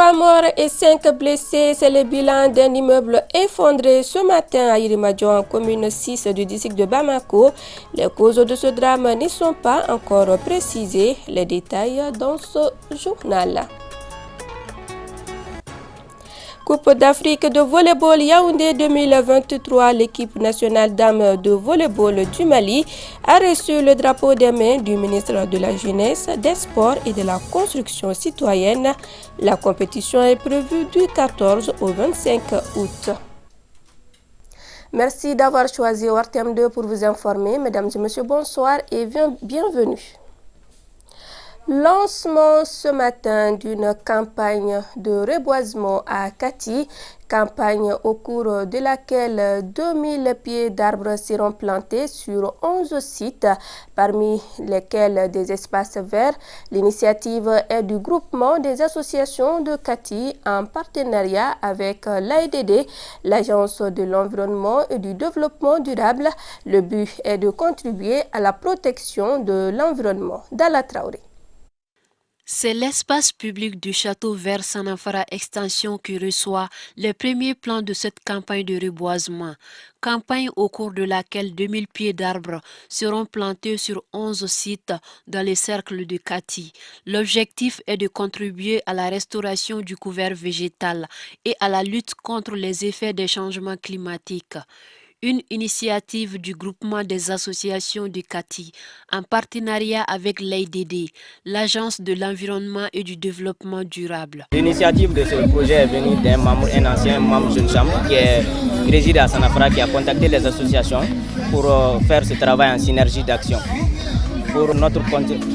3 morts et 5 blessés, c'est le bilan d'un immeuble effondré ce matin à Irimadjon, commune 6 du district de Bamako. Les causes de ce drame ne sont pas encore précisées. Les détails dans ce journal. Coupe d'Afrique de volleyball Yaoundé 2023, l'équipe nationale dames de volleyball du Mali a reçu le drapeau des mains du ministre de la Jeunesse, des Sports et de la Construction citoyenne. La compétition est prévue du 14 au 25 août. Merci d'avoir choisi ORTM 2 pour vous informer. Mesdames et messieurs, bonsoir et bienvenue. Lancement ce matin d'une campagne de reboisement à Kati, campagne au cours de laquelle 2000 pieds d'arbres seront plantés sur 11 sites, parmi lesquels des espaces verts. L'initiative est du groupement des associations de Kati en partenariat avec l'AEDD, l'Agence de l'environnement et du développement durable. Le but est de contribuer à la protection de l'environnement. Dalla Traoré. C'est l'espace public du château vert Sanafara Extension qui reçoit les premiers plans de cette campagne de reboisement. Campagne au cours de laquelle 2000 pieds d'arbres seront plantés sur 11 sites dans les cercles de Kati. L'objectif est de contribuer à la restauration du couvert végétal et à la lutte contre les effets des changements climatiques. Une initiative du groupement des associations de Kati en partenariat avec l'AIDD, l'Agence de l'environnement et du développement durable. L'initiative de ce projet est venue d'un membre, un ancien membre jeune chambre qui réside à Sanafara, qui a contacté les associations pour faire ce travail en synergie d'action. Pour notre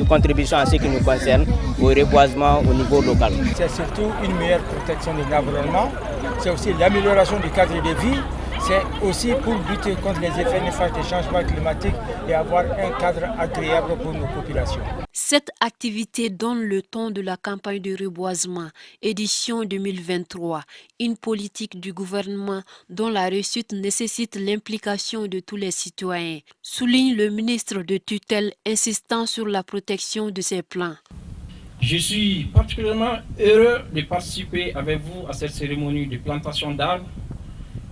contribution en ce qui nous concerne au reboisement au niveau local. C'est surtout une meilleure protection de l'environnement, c'est aussi l'amélioration du cadre de vie. C'est aussi pour lutter contre les effets néfastes des changements climatiques et avoir un cadre agréable pour nos populations. Cette activité donne le ton de la campagne de reboisement, édition 2023, une politique du gouvernement dont la réussite nécessite l'implication de tous les citoyens, souligne le ministre de tutelle insistant sur la protection de ces plans. Je suis particulièrement heureux de participer avec vous à cette cérémonie de plantation d'arbres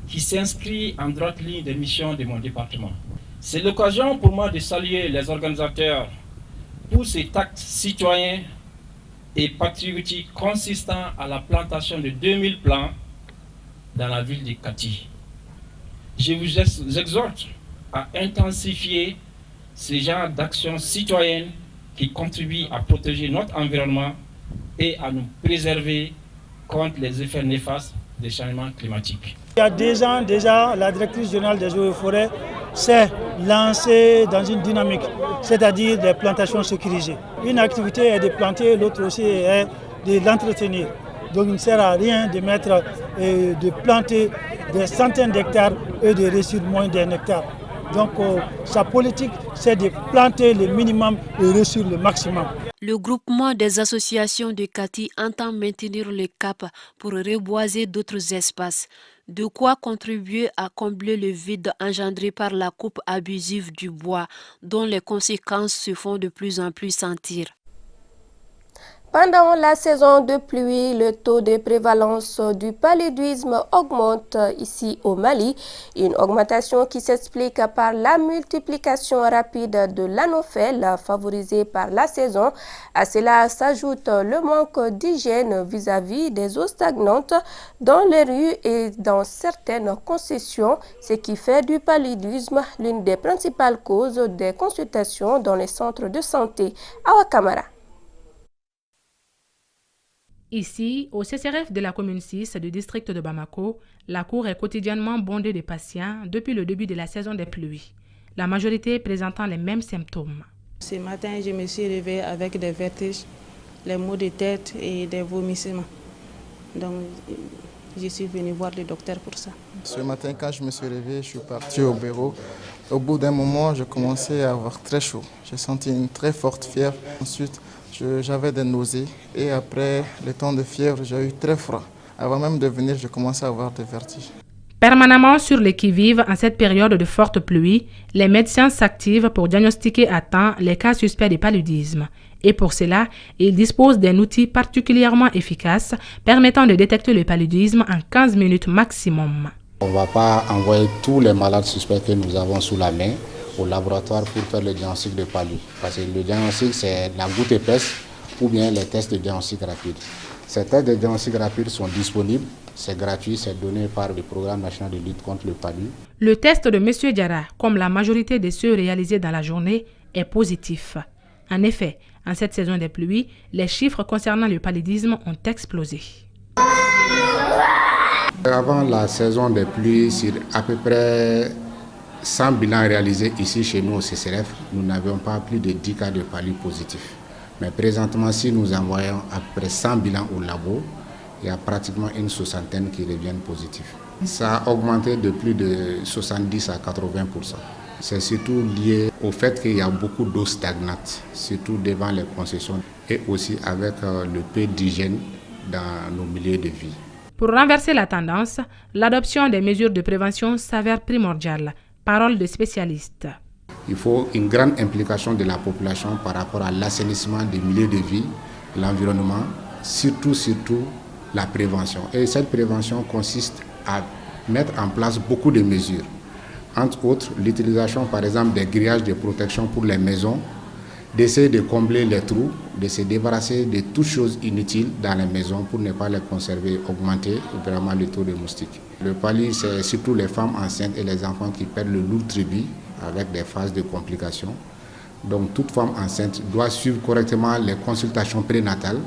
qui s'inscrit en droite ligne des missions de mon département. C'est l'occasion pour moi de saluer les organisateurs pour cet acte citoyen et patriotique consistant à la plantation de 2000 plants dans la ville de Kati. Je vous exhorte à intensifier ce genre d'actions citoyennes qui contribuent à protéger notre environnement et à nous préserver contre les effets néfastes des changements climatiques. Il y a 2 ans déjà, la directrice générale des eaux et forêts s'est lancée dans une dynamique, c'est-à-dire des plantations sécurisées. Une activité est de planter, l'autre aussi est de l'entretenir. Donc il ne sert à rien de de planter des centaines d'hectares et de réussir moins d'un hectare. Donc sa politique, c'est de planter le minimum et réussir le maximum. Le groupement des associations de Kati entend maintenir le cap pour reboiser d'autres espaces, de quoi contribuer à combler le vide engendré par la coupe abusive du bois, dont les conséquences se font de plus en plus sentir. Pendant la saison de pluie, le taux de prévalence du paludisme augmente ici au Mali, une augmentation qui s'explique par la multiplication rapide de l'anophèle favorisée par la saison. À cela s'ajoute le manque d'hygiène vis-à-vis des eaux stagnantes dans les rues et dans certaines concessions, ce qui fait du paludisme l'une des principales causes des consultations dans les centres de santé. Awa Kamara. Ici, au CCRF de la commune 6 du district de Bamako, la cour est quotidiennement bondée de patients depuis le début de la saison des pluies, la majorité présentant les mêmes symptômes. Ce matin, je me suis réveillée avec des vertiges, les maux de tête et des vomissements. Donc, je suis venue voir le docteur pour ça. Ce matin, quand je me suis réveillée, je suis parti au bureau. Au bout d'un moment, je commençais à avoir très chaud. J'ai senti une très forte fièvre. Ensuite, j'avais des nausées et après le temps de fièvre, j'ai eu très froid. Avant même de venir, je commençais à avoir des vertiges. Permanemment sur les qui-vive en cette période de forte pluie, les médecins s'activent pour diagnostiquer à temps les cas suspects de paludisme Et pour cela, il dispose d'un outil particulièrement efficace permettant de détecter le paludisme en 15 minutes maximum. On ne va pas envoyer tous les malades suspects que nous avons sous la main au laboratoire pour faire le diagnostic de palu. Parce que le diagnostic, c'est la goutte épaisse ou bien les tests de diagnostic rapide. Ces tests de diagnostic rapide sont disponibles, c'est gratuit, c'est donné par le programme national de lutte contre le palu. Le test de M. Diarra, comme la majorité de ceux réalisés dans la journée, est positif. En effet, en cette saison des pluies, les chiffres concernant le paludisme ont explosé. Avant la saison des pluies, sur à peu près 100 bilans réalisés ici chez nous au CCRF, nous n'avions pas plus de 10 cas de palu positifs. Mais présentement, si nous envoyons à peu près 100 bilans au labo, il y a pratiquement une soixantaine qui reviennent positifs. Ça a augmenté de plus de 70 à 80%. C'est surtout lié au fait qu'il y a beaucoup d'eau stagnante, surtout devant les concessions et aussi avec le peu d'hygiène dans nos milieux de vie. Pour renverser la tendance, l'adoption des mesures de prévention s'avère primordiale. Parole de spécialistes. Il faut une grande implication de la population par rapport à l'assainissement des milieux de vie, l'environnement, surtout la prévention. Et cette prévention consiste à mettre en place beaucoup de mesures. Entre autres, l'utilisation par exemple des grillages de protection pour les maisons, d'essayer de combler les trous, de se débarrasser de toutes choses inutiles dans les maisons pour ne pas les conserver, augmenter vraiment le taux de moustiques. Le palu, c'est surtout les femmes enceintes et les enfants qui perdent le lourd tribut avec des phases de complications. Donc toute femme enceinte doit suivre correctement les consultations prénatales.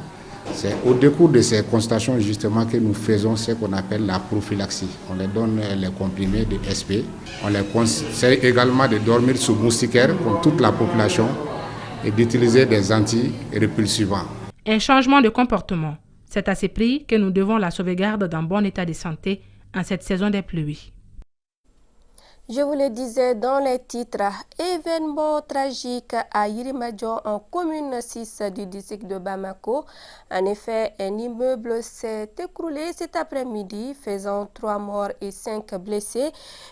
C'est au décours de ces consultations justement que nous faisons ce qu'on appelle la prophylaxie. On les donne les comprimés de SP. On les conseille également de dormir sous moustiquaire comme toute la population et d'utiliser des anti-répulsivants. Un changement de comportement. C'est à ce prix que nous devons la sauvegarde d'un bon état de santé en cette saison des pluies. Je vous le disais dans les titres, événement tragique à Yirimadio en commune 6 du district de Bamako. En effet, un immeuble s'est écroulé cet après-midi, faisant 3 morts et 5 blessés.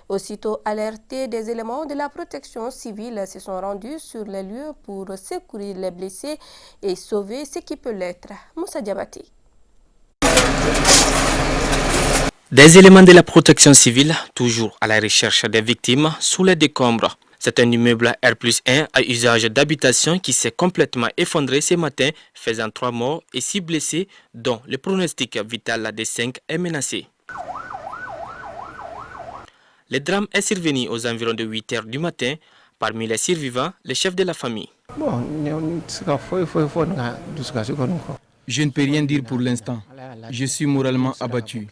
Aussitôt alertés, des éléments de la protection civile se sont rendus sur les lieux pour secourir les blessés et sauver ce qui peut l'être. Moussa Diabati. Des éléments de la protection civile, toujours à la recherche des victimes sous les décombres. C'est un immeuble R+1 à usage d'habitation qui s'est complètement effondré ce matin, faisant 3 morts et 6 blessés, dont le pronostic vital des 5 est menacé. Le drame est survenu aux environs de 8 h du matin. Parmi les survivants, le chef de la famille. Je ne peux rien dire pour l'instant. Je suis moralement abattu,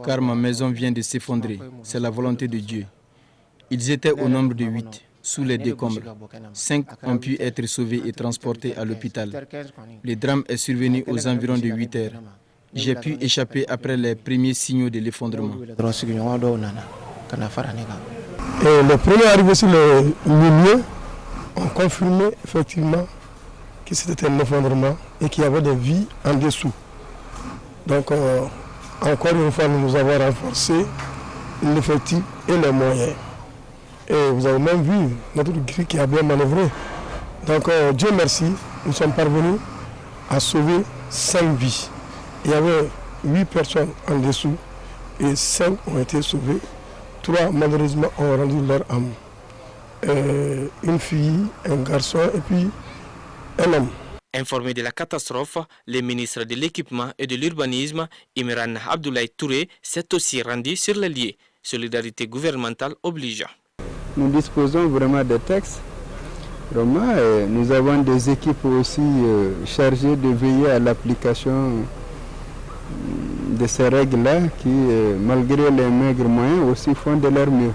car ma maison vient de s'effondrer. C'est la volonté de Dieu. Ils étaient au nombre de 8, sous les décombres. 5 ont pu être sauvés et transportés à l'hôpital. Le drame est survenu aux environs de 8 h. J'ai pu échapper après les premiers signaux de l'effondrement. Les premiers arrivés sur le milieu ont confirmé effectivement que c'était un effondrement et qu'il y avait des vies en dessous. Donc, encore une fois, nous avons renforcé l'effectif et les moyens. Et vous avez même vu notre grille qui a bien manœuvré. Donc, Dieu merci, nous sommes parvenus à sauver 5 vies. Il y avait 8 personnes en dessous et 5 ont été sauvées. 3, malheureusement, ont rendu leur âme. Une fille, un garçon et puis un homme. Informé de la catastrophe, le ministre de l'Équipement et de l'Urbanisme, Imran Abdoulaye Touré, s'est aussi rendu sur les lieux. Solidarité gouvernementale oblige. Nous disposons vraiment de textes. Vraiment, nous avons des équipes aussi chargées de veiller à l'application de ces règles-là qui, malgré les maigres moyens, aussi font de leur mieux.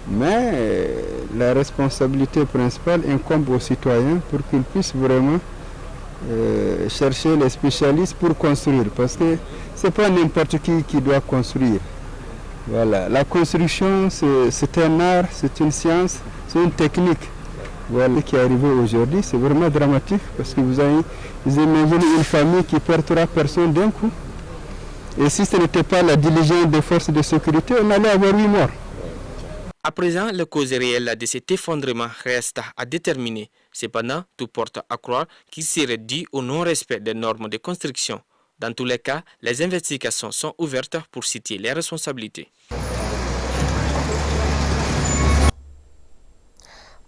Mais la responsabilité principale incombe aux citoyens pour qu'ils puissent vraiment chercher les spécialistes pour construire. Parce que ce n'est pas n'importe qui doit construire. Voilà. La construction, c'est un art, c'est une science, c'est une technique. Voilà. Ce qui est arrivé aujourd'hui, c'est vraiment dramatique parce que vous imaginez une famille qui perd 3 personnes d'un coup. Et si ce n'était pas la diligence des forces de sécurité, on allait avoir 8 morts. À présent, les causes réelles de cet effondrement restent à déterminer. Cependant, tout porte à croire qu'il serait dû au non-respect des normes de construction. Dans tous les cas, les investigations sont ouvertes pour situer les responsabilités.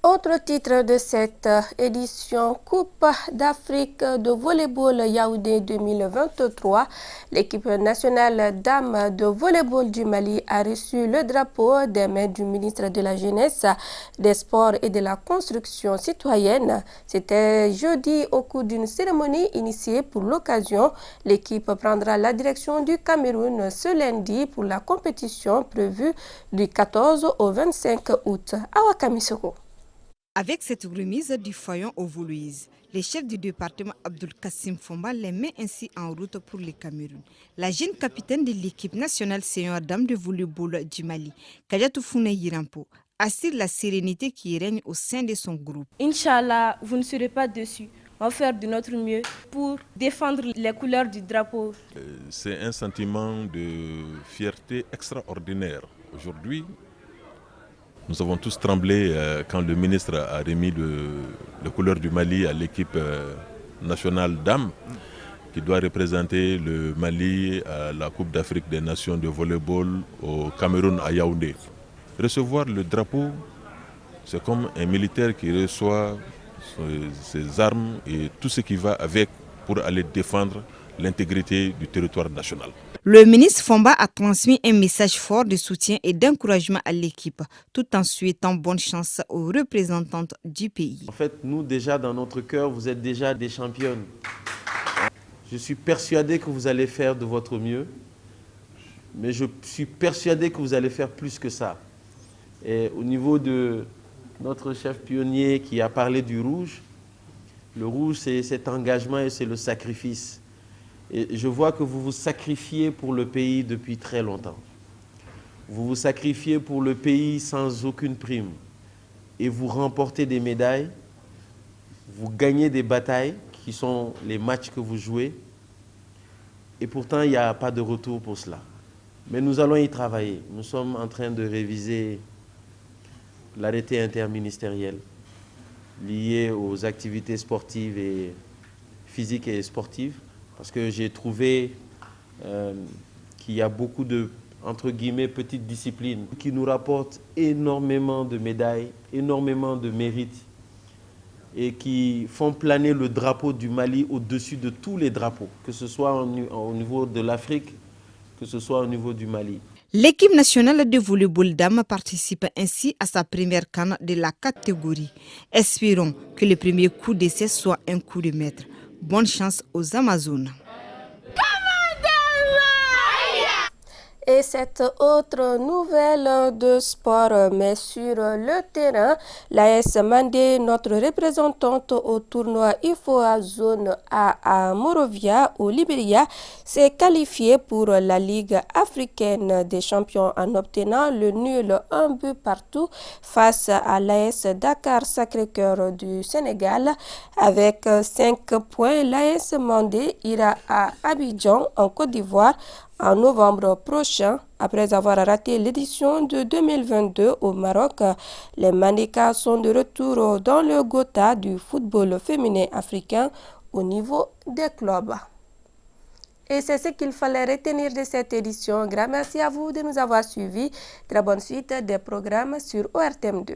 Autre titre de cette édition, Coupe d'Afrique de volleyball Yaoundé 2023. L'équipe nationale dames de volleyball du Mali a reçu le drapeau des mains du ministre de la Jeunesse, des Sports et de la Construction citoyenne. C'était jeudi au cours d'une cérémonie initiée pour l'occasion. L'équipe prendra la direction du Cameroun ce lundi pour la compétition prévue du 14 au 25 août. Awa Kamisoko. Avec cette remise du fayon aux volleyeuses, le chef du département Abdul Kassim Fomba les met ainsi en route pour le Cameroun. La jeune capitaine de l'équipe nationale senior dame de volleyball du Mali, Kadiatou Foune Yirampo, assure la sérénité qui règne au sein de son groupe. Inch'Allah, vous ne serez pas déçus. On va faire de notre mieux pour défendre les couleurs du drapeau. C'est un sentiment de fierté extraordinaire. Aujourd'hui, nous avons tous tremblé quand le ministre a remis le couleur du Mali à l'équipe nationale dames qui doit représenter le Mali à la Coupe d'Afrique des Nations de volleyball au Cameroun à Yaoundé. Recevoir le drapeau, c'est comme un militaire qui reçoit ses armes et tout ce qui va avec pour aller défendre l'intégrité du territoire national. Le ministre Fomba a transmis un message fort de soutien et d'encouragement à l'équipe, tout en souhaitant bonne chance aux représentantes du pays. En fait, nous déjà dans notre cœur, vous êtes déjà des championnes. Je suis persuadé que vous allez faire de votre mieux, mais je suis persuadé que vous allez faire plus que ça. Et au niveau de notre chef pionnier qui a parlé du rouge, le rouge c'est cet engagement et c'est le sacrifice. Et je vois que vous vous sacrifiez pour le pays depuis très longtemps. Vous vous sacrifiez pour le pays sans aucune prime. Et vous remportez des médailles, vous gagnez des batailles qui sont les matchs que vous jouez. Et pourtant, il n'y a pas de retour pour cela. Mais nous allons y travailler. Nous sommes en train de réviser l'arrêté interministériel lié aux activités sportives et physiques et sportives. Parce que j'ai trouvé qu'il y a beaucoup de, entre guillemets, petites disciplines qui nous rapportent énormément de médailles, énormément de mérites et qui font planer le drapeau du Mali au-dessus de tous les drapeaux, que ce soit au niveau de l'Afrique, que ce soit au niveau du Mali. L'équipe nationale de volleyball dames participe ainsi à sa première CAN de la catégorie. Espérons que le premier coup d'essai soit un coup de maître. Bonne chance aux Amazones. Et cette autre nouvelle de sport, mais sur le terrain, l'AS Mandé, notre représentante au tournoi IFOA Zone A à Monrovia, au Libéria, s'est qualifiée pour la Ligue africaine des champions en obtenant le nul 1 but partout face à l'AS Dakar Sacré-Cœur du Sénégal. Avec 5 points, l'AS Mandé ira à Abidjan, en Côte d'Ivoire, en novembre prochain. Après avoir raté l'édition de 2022 au Maroc, les Mandékas sont de retour dans le Gotha du football féminin africain au niveau des clubs. Et c'est ce qu'il fallait retenir de cette édition. Grand merci à vous de nous avoir suivis. Très bonne suite des programmes sur ORTM2.